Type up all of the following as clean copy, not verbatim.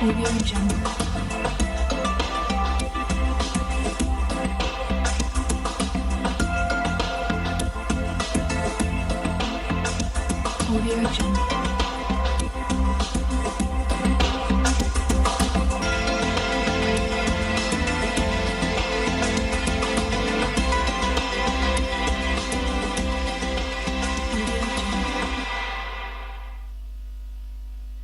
Audio Jungle. Audio Jungle.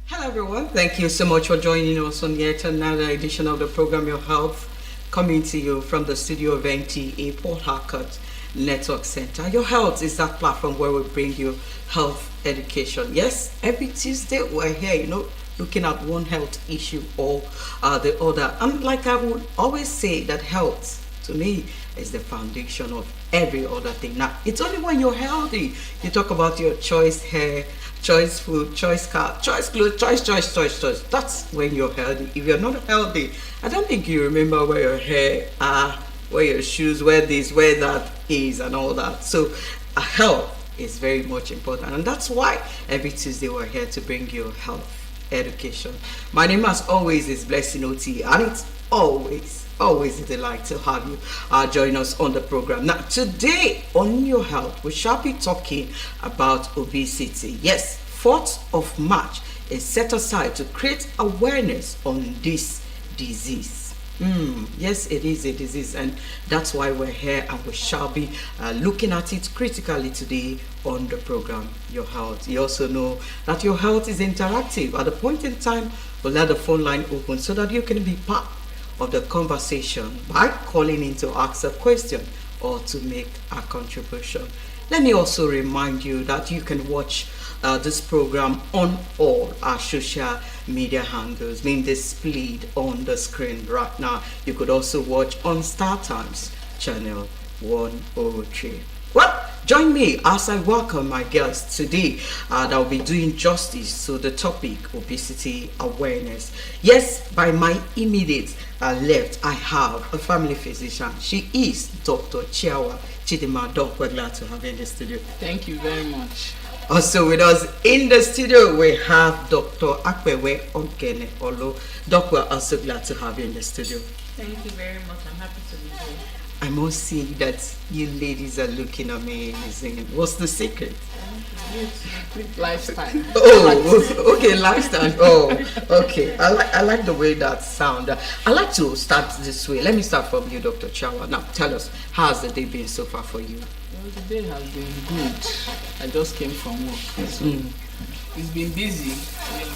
Hello everyone, thank you so much for joining us on yet another edition of the program Your Health, coming to you from the studio of NTA Port Harcourt Network Center. Your Health is that platform where we bring you health education. Yes, every Tuesday we're here, looking at one health issue or the other. And like I would always say, that health to me is the foundation of every other thing. Now, it's only when you're healthy you talk about your choice hair, choice food, choice car, choice clothes, choice. That's when you're healthy. If you're not healthy, I don't think you remember where your hair are, where your shoes, where this, where that is, and all that. So health is very much important, and that's why every Tuesday we're here to bring you health education. My name, as always, is Blessing OT, and it's always a delight to have you join us on the program. Now, today on Your Health, we shall be talking about obesity. Yes, 4th of March is set aside to create awareness on this disease. Yes, it is a disease, and that's why we're here, and we shall be looking at it critically today on the program Your Health. You also know that Your Health is interactive. At the point in time, we'll let the phone line open so that you can be part of the conversation by calling in to ask a question or to make a contribution. Let me also remind you that you can watch this program on all our social media handles being displayed on the screen right now. You could also watch on Star Times channel 103. Well, join me as I welcome my guests today that will be doing justice to the topic obesity awareness. Yes, by my immediate left, I have a family physician. She is Dr. Chiawa Chidima. Doc, we're glad to have you in the studio. Thank you very much. Also with us in the studio, we have Dr. Akpewe Onkene Olo. Doc, we're also glad to have you in the studio. Thank you very much. I'm happy to be here. I must say that you ladies are looking amazing. What's the secret? Good lifestyle. Oh, okay, lifestyle. Oh, okay. I like the way that sound. I like to start this way. Let me start from you, Dr. Chawa. Now, tell us, how's the day been so far for you? Well, the day has been good. I just came from work. So it's been busy.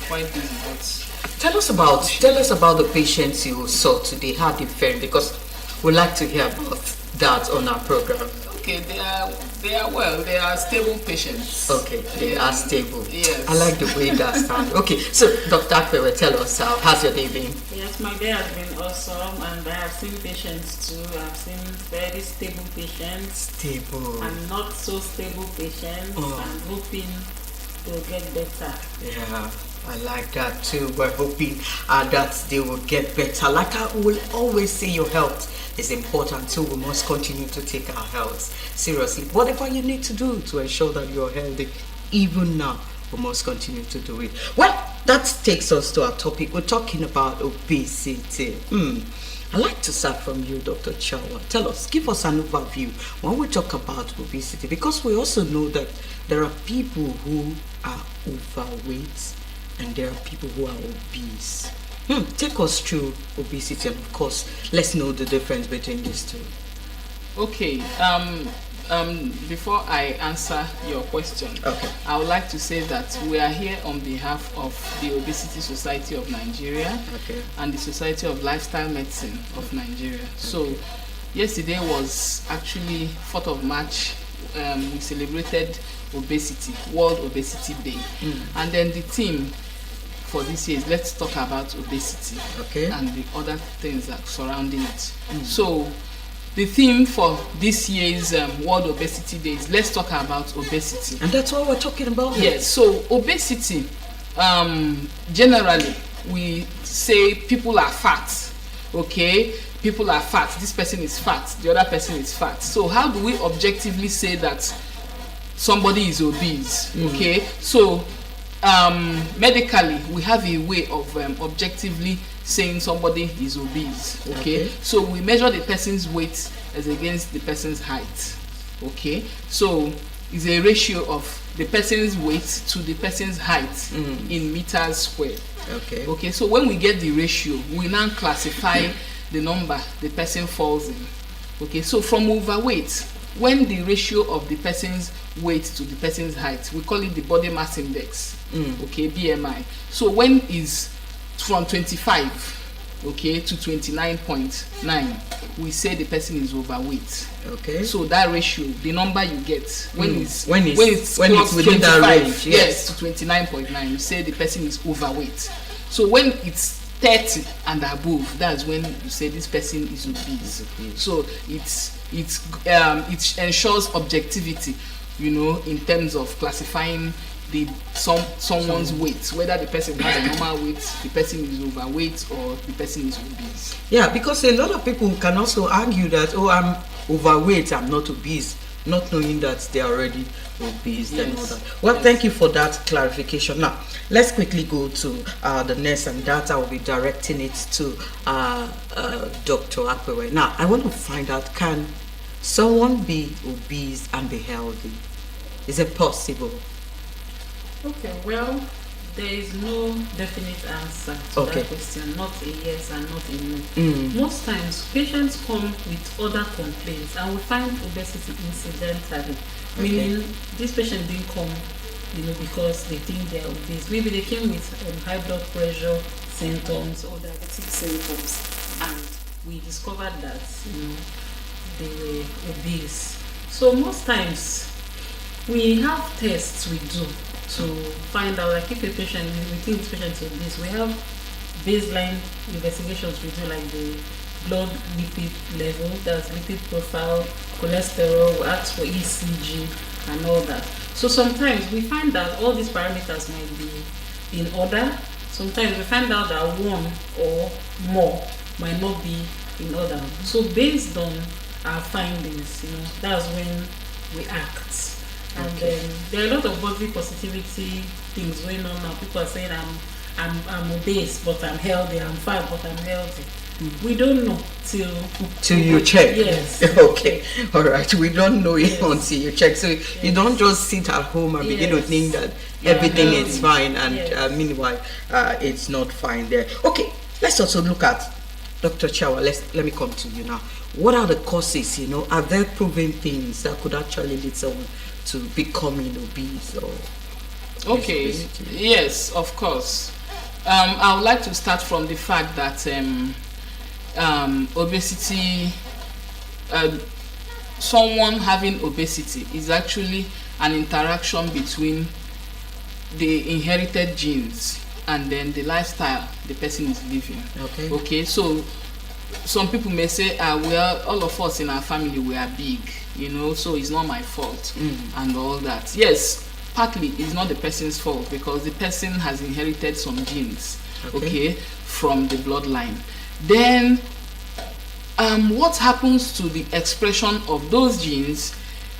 Quite busy, but tell us about the patients you saw today. How they fared, because we'd like to hear about that on our program. Okay, they are well. They are stable patients. Okay, they are stable. Yes. I like the way that sounds. Okay, so Dr. Akpewe, tell us, how's your day been? Yes, my day has been awesome, and I have seen patients too. I've seen very stable patients. Stable. And not so stable patients. I'm hoping they'll get better. Yeah, I like that too. We're hoping that they will get better. Like I will always say, your health is important too. We must continue to take our health seriously. Whatever you need to do to ensure that you're healthy, even now, we must continue to do it. Well, that takes us to our topic. We're talking about obesity. I'd like to start from you, Dr. Chawa. Tell us, give us an overview when we talk about obesity, because we also know that there are people who are overweight and there are people who are obese. Take us through obesity, and of course, let's know the difference between these two. Okay. Before I answer your question, I would like to say that we are here on behalf of the Obesity Society of Nigeria and the Society of Lifestyle Medicine of Nigeria. So, yesterday was actually 4th of March. We celebrated obesity, World Obesity Day, and then the theme for this year is let's talk about obesity and the other things that surrounding it. So the theme for this year's World Obesity Day is let's talk about obesity, and that's what we're talking about. Yes. So obesity, generally we say people are fat. Okay, people are fat. This person is fat. The other person is fat. So how do we objectively say that somebody is obese? Okay, so medically, we have a way of objectively saying somebody is obese. Okay? So we measure the person's weight as against the person's height. Okay, so it's a ratio of the person's weight to the person's height in meters squared. Okay, so when we get the ratio, we now classify the number the person falls in. Okay, so from overweight, when the ratio of the person's weight to the person's height, we call it the body mass index. Okay, BMI. So when is from 25, okay, to 29.9, we say the person is overweight. Okay, so that ratio, the number you get when it's within 25, that range, yes, to 29.9, you say the person is overweight. So when it's 30 and above, that's when you say this person is obese. So it ensures objectivity, you know, in terms of classifying someone's weight, whether the person has a normal weight, the person is overweight, or the person is obese. Yeah, because a lot of people can also argue that, oh, I'm overweight, I'm not obese, not knowing that they're already obese and all that. Well, thank you for that clarification. Now, let's quickly go to the next, and that I will be directing it to Dr. Akpewe. Now, I want to find out, can someone be obese and be healthy? Is it possible? Okay, well, there is no definite answer to that question, not a yes and not a no. Most times, patients come with other complaints, and we find obesity incidentally. Meaning, this patient didn't come, you know, because they think they are obese. Maybe they came with high blood pressure symptoms or diabetic symptoms, and we discovered that, you know, they were obese. So most times, we have tests we do to find out, like if a patient, we think this patient is obese, we have baseline investigations we do, like the blood lipid level, that's lipid profile, cholesterol, we ask for ECG and all that. So sometimes we find that all these parameters might be in order. Sometimes we find out that one or more might not be in order. So based on our findings, you know, that's when we act. And there are a lot of body positivity things going on now. People are saying I'm obese but I'm healthy, I'm fat but I'm healthy. We don't know till you check. Yes. Okay. All right. We don't know it until you check. So you don't just sit at home and begin to think that everything is fine, and meanwhile it's not fine there. Okay. Let's also look at Dr. Chawa. Let me come to you now. What are the causes? You know, are there proven things that could actually lead someone to becoming obese or? Okay. Yes, of course. I would like to start from the fact that obesity, someone having obesity is actually an interaction between the inherited genes and then the lifestyle the person is living. Okay, so some people may say, well, all of us in our family, we are big, you know, so it's not my fault and all that. Yes, partly it's not the person's fault because the person has inherited some genes, okay, from the bloodline. Then what happens to the expression of those genes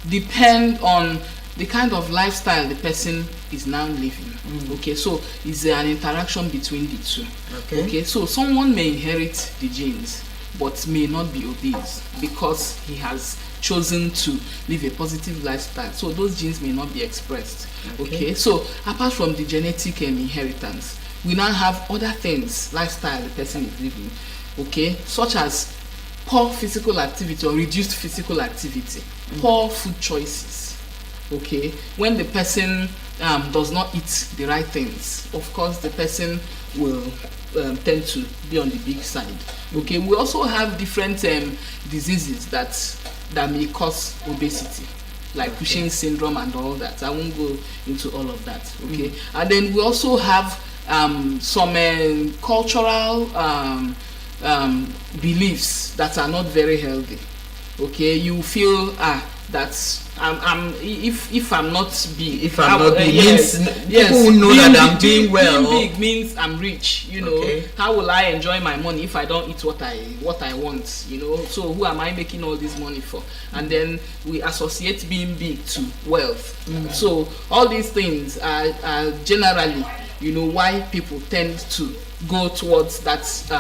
depend on the kind of lifestyle the person is now living. Okay, so it's an interaction between the two. Okay, so someone may inherit the genes but may not be obese because he has chosen to live a positive lifestyle, so those genes may not be expressed. Okay, so apart from the genetic inheritance, we now have other things, lifestyle the person is living, okay, such as poor physical activity or reduced physical activity, poor food choices. Okay, when the person does not eat the right things, of course the person will tend to be on the big side. Okay, we also have different diseases that may cause obesity, like Cushing's syndrome and all that. I won't go into all of that. Okay, and then we also have some cultural beliefs that are not very healthy. Okay, you feel that if I'm not big, if I'm not big, yes, people will know that I'm doing well. Being big means I'm rich, you know. Okay. How will I enjoy my money if I don't eat what I want, you know? So who am I making all this money for? And then we associate being big to wealth. So all these things are generally, you know, why people tend to go towards that side,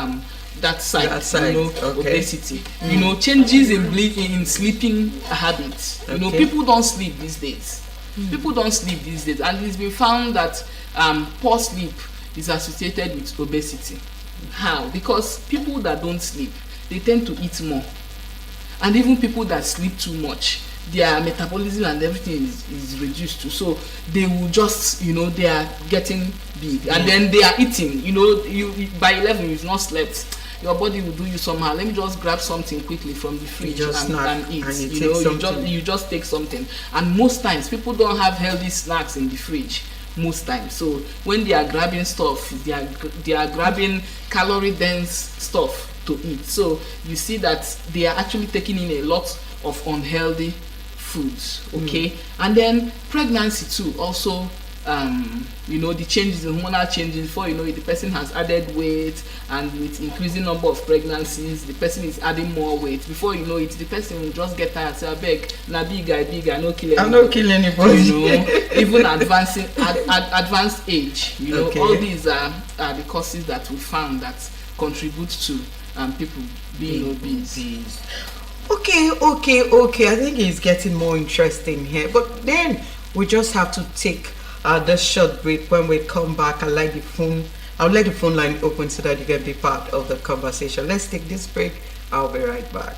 you know, obesity. You know, changes in sleeping habits. You know, people don't sleep these days. People don't sleep these days, and it's been found that poor sleep is associated with obesity. How? Because people that don't sleep, they tend to eat more, and even people that sleep too much, their metabolism and everything is reduced too. So they will just, you know, they are getting big, and then they are eating. You know, you by 11 you've not slept. Your body will do you somehow. Let me just grab something quickly from the fridge and eat. And you just take something. And most times people don't have healthy snacks in the fridge. Most times, so when they are grabbing stuff, they are grabbing calorie dense stuff to eat. So you see that they are actually taking in a lot of unhealthy foods. Okay, and then pregnancy too also. You know, the changes, the hormonal changes, before you know it, the person has added weight, and with increasing number of pregnancies, the person is adding more weight. Before you know it, the person will just get tired and say, I beg, na big guy, no kill anybody. I'm not killing anybody. You know, even advanced age, you know, all these are the causes that we found that contribute to people being obese. Okay. I think it's getting more interesting here, but then we just have to take this short break. When we come back, I'll let the phone line open so that you can be part of the conversation. Let's take this break. I'll be right back.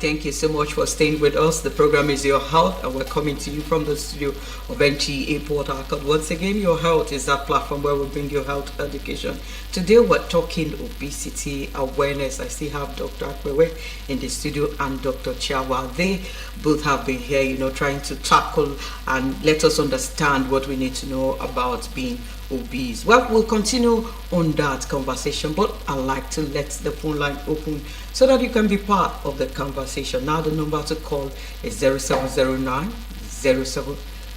Thank you so much for staying with us. The program is Your Health, and we're coming to you from the studio of Phnc Port Harcourt. Once again, Your Health is that platform where we bring you health education. Today, we're talking obesity awareness. I still have Dr. Akwewe in the studio and Dr. Chiawa. They both have been here, you know, trying to tackle and let us understand what we need to know about being obese. Well, we'll continue on that conversation, but I'd like to let the phone line open so that you can be part of the conversation. Now the number to call is 0709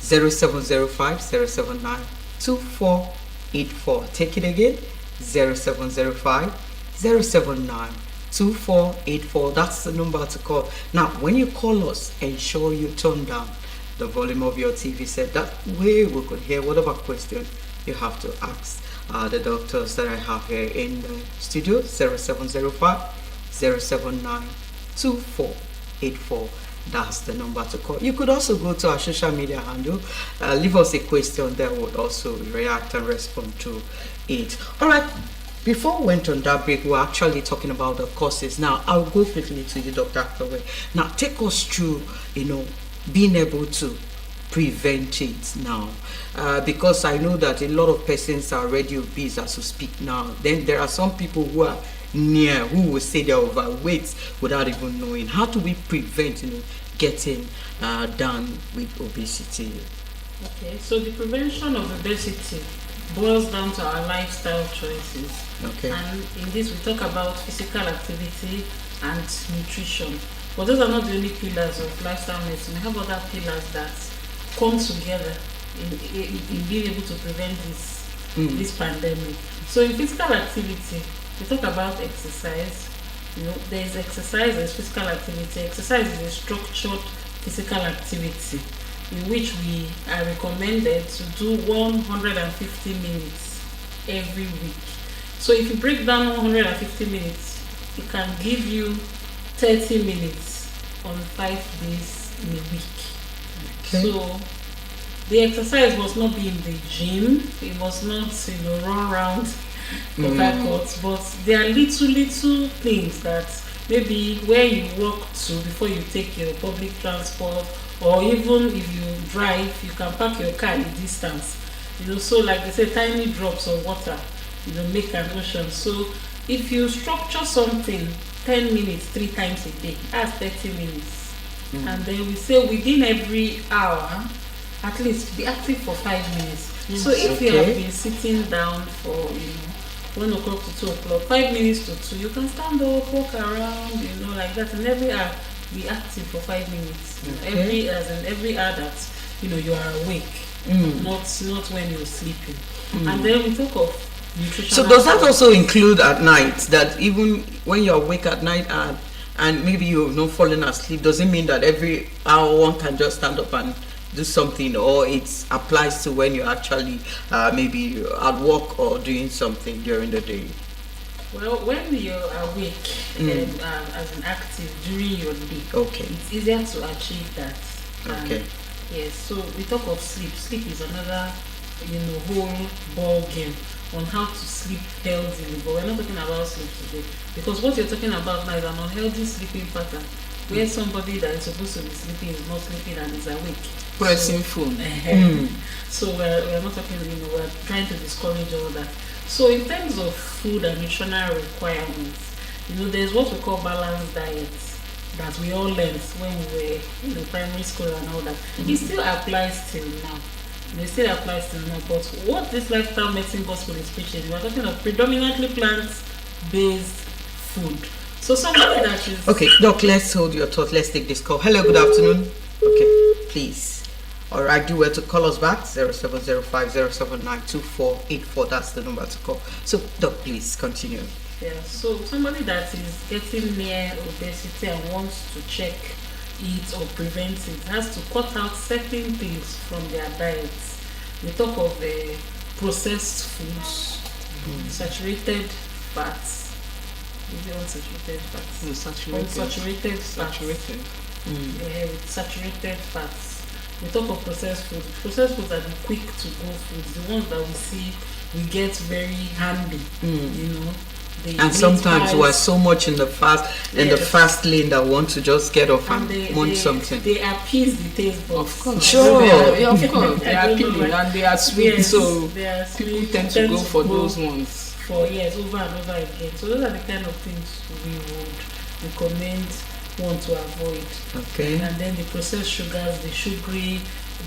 0705 079 2484. Take it again, 0705 079 2484. That's the number to call. Now when you call us, ensure you turn down the volume of your TV set. That way we could hear whatever question you have to ask the doctors that I have here in the studio. 0705 079 2484. That's the number to call. You could also go to our social media handle, leave us a question that would also react and respond to it. All right, before we went on that break, we were actually talking about the causes. Now I'll go quickly to you, Dr. Akwewe. Now take us through, you know, being able to prevent it now, because I know that a lot of persons are already obese as we speak now. Then there are some people who are near who will say they're overweight without even knowing. How do we prevent, you know, getting done with obesity? Okay, so the prevention of obesity boils down to our lifestyle choices. Okay. And in this we talk about physical activity and nutrition. But those are not the only pillars of lifestyle medicine. We have other pillars that come together in being able to prevent this pandemic. So in physical activity, we talk about exercise. You know, there is exercise, there is physical activity. Exercise is a structured physical activity in which we are recommended to do 150 minutes every week. So if you break down 150 minutes, it can give you 30 minutes on 5 days in a week. Okay. So the exercise must not be in the gym. It must not, you know, run around but there are little things that maybe where you walk to before you take your public transport, or even if you drive, you can park your car in distance. So like they say, tiny drops of water, make an ocean. So if you structure something 10 minutes 3 times a day, that's 30 minutes. And then we say within every hour, at least be active for 5 minutes. So if you have been sitting down for 1 o'clock to 2 o'clock, 5 minutes to 2, you can stand up, walk around, like that. And every hour, be active for 5 minutes. Every hour that you are awake, not when you're sleeping. And then we talk of nutrition. So does that also include at night, that even when you're awake at night and maybe you've not fallen asleep, does it mean that every hour one can just stand up and do something, or it applies to when you're actually maybe at work or doing something during the day? Well, when you're awake as an active during your day, it's easier to achieve that. Yes, so we talk of sleep. Sleep is another whole ball game on how to sleep healthily, but we're not talking about sleep today, because what you're talking about now is an unhealthy sleeping pattern where somebody that is supposed to be sleeping is not sleeping and is awake pressing phone. So we're not talking, we're trying to discourage all that. So in terms of food and nutritional requirements, there's what we call balanced diets that we all learned when we were in primary school and all that. It still applies till now. But what this lifestyle medicine gospel is preaching, we're talking of predominantly plant-based food. So somebody that is... Okay, Doc, let's hold your thought. Let's take this call. Hello, good afternoon. Okay, please. All right, do well to call us back. 0705-079-2484. That's the number to call. So, Doc, please continue. Yeah, so somebody that is getting near obesity and wants to check it or prevent it has to cut out certain things from their diets. We talk of processed foods, saturated fats. Is it unsaturated fats? Saturated. With saturated fats. We talk of processed foods. Processed foods are the quick to go foods, the ones that we see we get very handy. And sometimes we're so much in the fast lane that want to just get off and want something. They appease the taste buds. Of course. Sure. Of course. They are appealing and they are sweet. So people tend to go for those ones. For years, over and over again. So those are the kind of things we would recommend one to avoid. Okay. And then the processed sugars, the sugary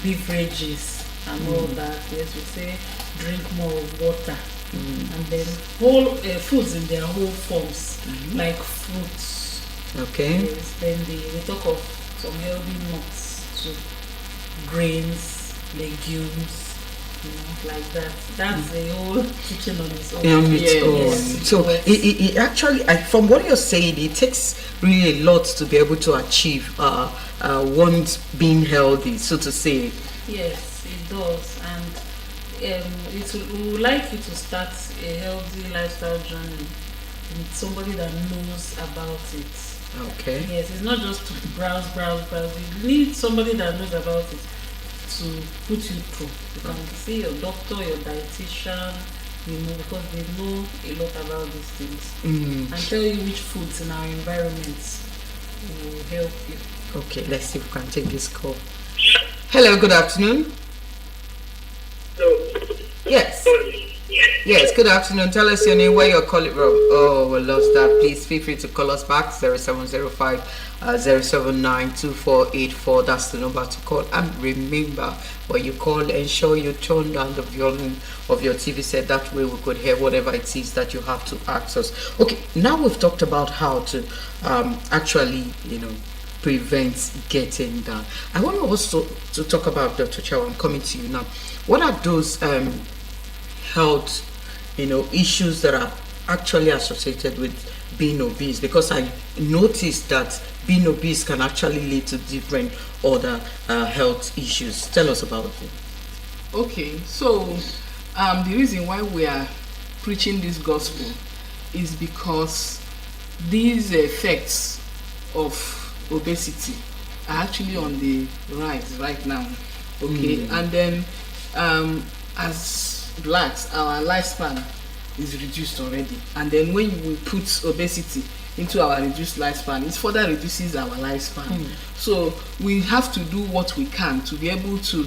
beverages and all that. Yes, we say drink more of water. And then whole foods in their whole forms, like fruits. Okay. Yes, then we talk of some healthy nuts, too, grains, legumes, like that. That's the whole teaching on its own. Yes. So it actually, from what you're saying, it takes really a lot to be able to achieve one's being healthy, so to say. Yes, it does. And we would like you to start a healthy lifestyle journey with somebody that knows about it. Okay. Yes, it's not just to browse. You need somebody that knows about it to put you through. You can see your doctor, your dietitian, because they know a lot about these things and tell you which foods in our environment will help you. Okay, let's see if we can take this call. Hello, good afternoon. Yes. Yes, good afternoon. Tell us your name, where you're calling from. Oh, we lost that. Please feel free to call us back. 0705-079-2484. That's the number to call. And remember, when you call, ensure you turn down the volume of your TV set. That way we could hear whatever it is that you have to ask us. Okay, now we've talked about how to actually, prevent getting down. I want to also to talk about, Dr. Chow, I'm coming to you now. What are those health, issues that are actually associated with being obese? Because I noticed that being obese can actually lead to different other health issues. Tell us about it. Okay, so the reason why we are preaching this gospel is because these effects of obesity are actually on the rise right now. Okay, and then as blacks, our lifespan is reduced already. And then when we put obesity into our reduced lifespan, it further reduces our lifespan. So we have to do what we can to be able to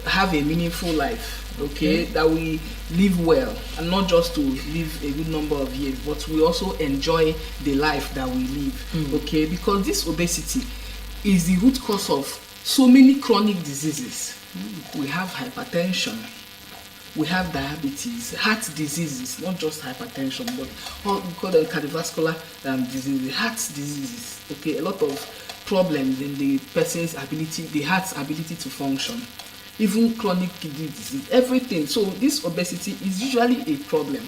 have a meaningful life, okay, that we live well, and not just to live a good number of years, but we also enjoy the life that we live, okay, because this obesity is the root cause of so many chronic diseases. We have hypertension, we have diabetes, heart diseases, not just hypertension, but all we call them cardiovascular diseases, heart diseases, okay, a lot of problems in the person's ability, the heart's ability to function, even chronic kidney disease, everything. So this obesity is usually a problem.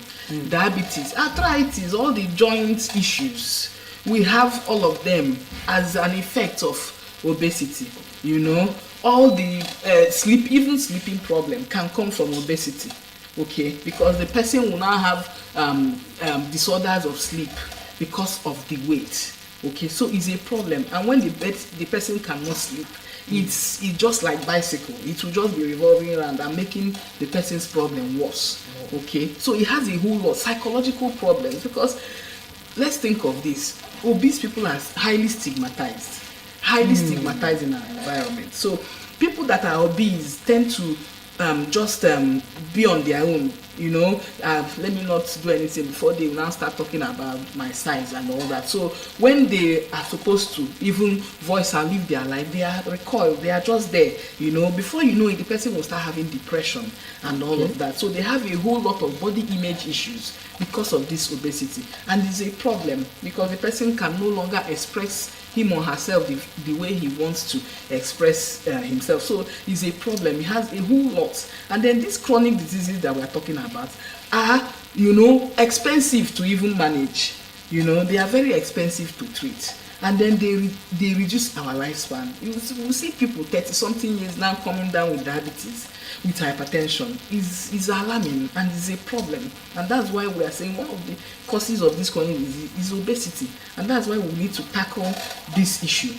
Diabetes, arthritis, all the joint issues, we have all of them as an effect of obesity, you know. All the even sleeping problem can come from obesity, okay, because the person will now have disorders of sleep because of the weight, okay. So it's a problem, and when the person cannot sleep, it's just like bicycle, it will just be revolving around and making the person's problem worse, okay. So it has a whole lot of psychological problems, because let's think of this: obese people are highly stigmatized in our environment. So people that are obese tend to just be on their own, you know. Let me not do anything before they will now start talking about my size and all that. So when they are supposed to even voice and live their life, they are recoiled, they are just there, you know. Before you know it, the person will start having depression and all of that. So they have a whole lot of body image issues because of this obesity, and it's a problem because the person can no longer express him or herself the way he wants to express himself. So it's a problem. He has a whole lot. And then these chronic diseases that we're talking about are, you know, expensive to even manage. You know, they are very expensive to treat. And then they reduce our lifespan. You will see people 30-something years now coming down with diabetes, with hypertension. Is alarming, and is a problem. And that's why we are saying one of the causes of this chronic disease is obesity. And that's why we need to tackle this issue.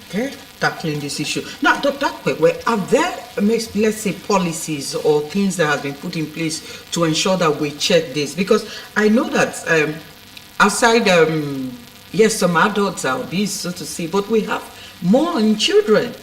Okay, tackling this issue. Now, Dr. Akpekwe, are there, let's say, policies or things that have been put in place to ensure that we check this? Because I know that outside, yes, some adults are obese, so to say, but we have more in children.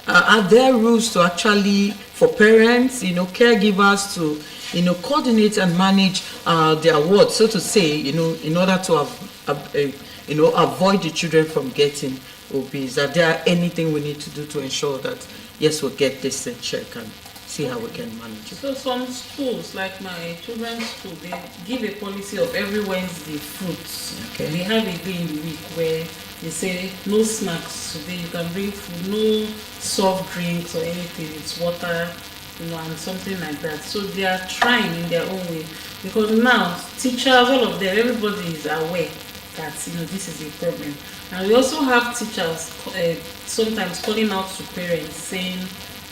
Are there rules to actually, for parents, you know, caregivers to, you know, coordinate and manage their wards, so to say, you know, in order to avoid the children from getting obese? Are there anything we need to do to ensure that, yes, we'll get this in check and see how we can manage it? So some schools, like my children's school, they give a policy of every Wednesday fruits. Okay. They have a day in the week where they say no snacks today, you can bring food, no soft drinks or anything, it's water, you know, and something like that. So they are trying in their own way, because now teachers, all of them, everybody is aware that, you know, this is a problem. And we also have teachers sometimes calling out to parents saying,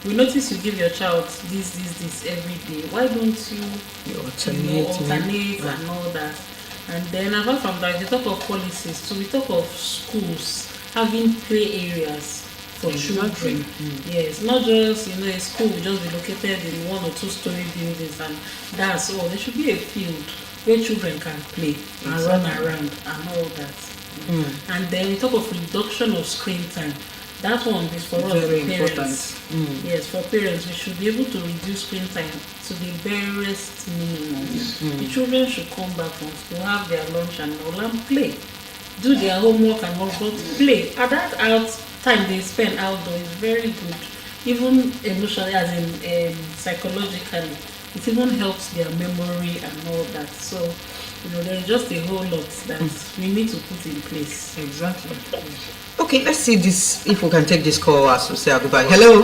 we notice you give your child this every day. Why don't you alternate and all that? And then apart from that, we talk of policies. So we talk of schools having play areas for children. Yes, not just, you know, a school will just be located in 1 or 2 story buildings and that's all. There should be a field where children can play and run around and all that. And then we talk of reduction of screen time. That one is for us, very parents. Yes, for parents, we should be able to reduce screen time to the barest minimum. The children should come back from school, have their lunch and all, and play. Do their homework and all, but play. At that time they spend outdoors is very good. Even emotionally, as in psychologically, it even helps their memory and all that. So, you know, there's just a whole lot that we need to put in place. Exactly. Okay, let's see this, if we can take this call as we say our goodbye. Hello?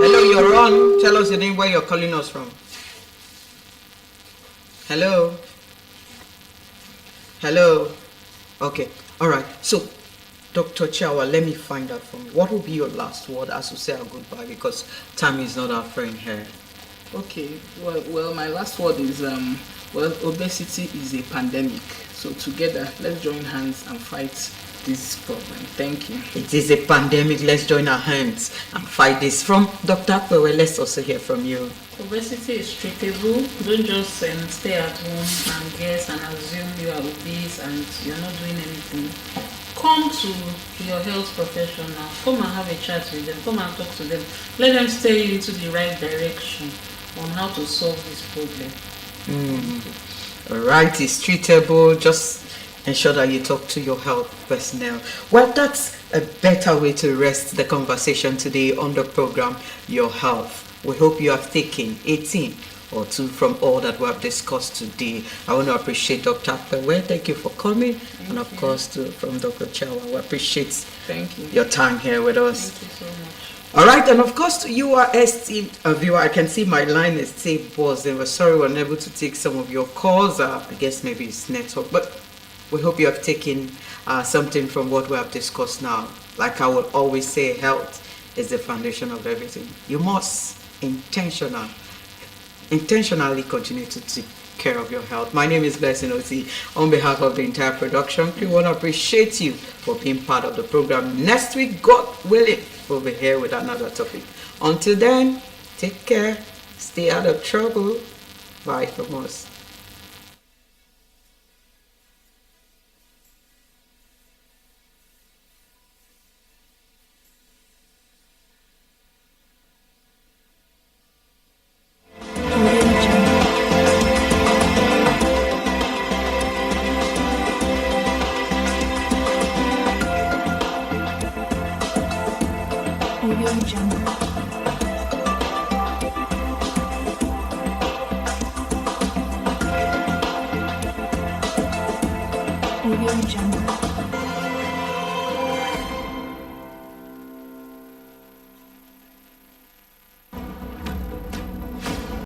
Hello, you're on. Tell us your name, where you're calling us from. Hello? Hello? Okay, all right. So, Dr. Chiawa, let me find out from you. What will be your last word as we say our goodbye, because time is not our friend here. Okay, well, my last word is, obesity is a pandemic. So together, let's join hands and fight this problem. Thank you. It is a pandemic. Let's join our hands and fight this. From Dr. Pewe, let's also hear from you. Obesity is treatable. Don't just stay at home and guess and assume you are obese and you're not doing anything. Come to your health professional. Come and have a chat with them. Come and talk to them. Let them steer you into the right direction on how to solve this problem. All right, it's treatable. Just ensure that you talk to your health personnel. Well, that's a better way to rest the conversation today on the program, Your Health. We hope you have taken 18 or 2 from all that we have discussed today. I want to appreciate Dr. Pewe. Thank you for coming. Thank you. Course, from Dr. Chawa. We appreciate your time here with us. Thank you so much. All right, and of course, you are esteemed viewer. I can see my line is still buzzing. We're sorry we're unable to take some of your calls. I guess maybe it's network, but we hope you have taken something from what we have discussed now. Like I will always say, health is the foundation of everything. You must intentionally continue to take care of your health. My name is Blessing Oti. On behalf of the entire production, we want to appreciate you for being part of the program. Next week, God willing, we'll be here with another topic. Until then, take care, stay out of trouble. Bye from us. Audio Jungle.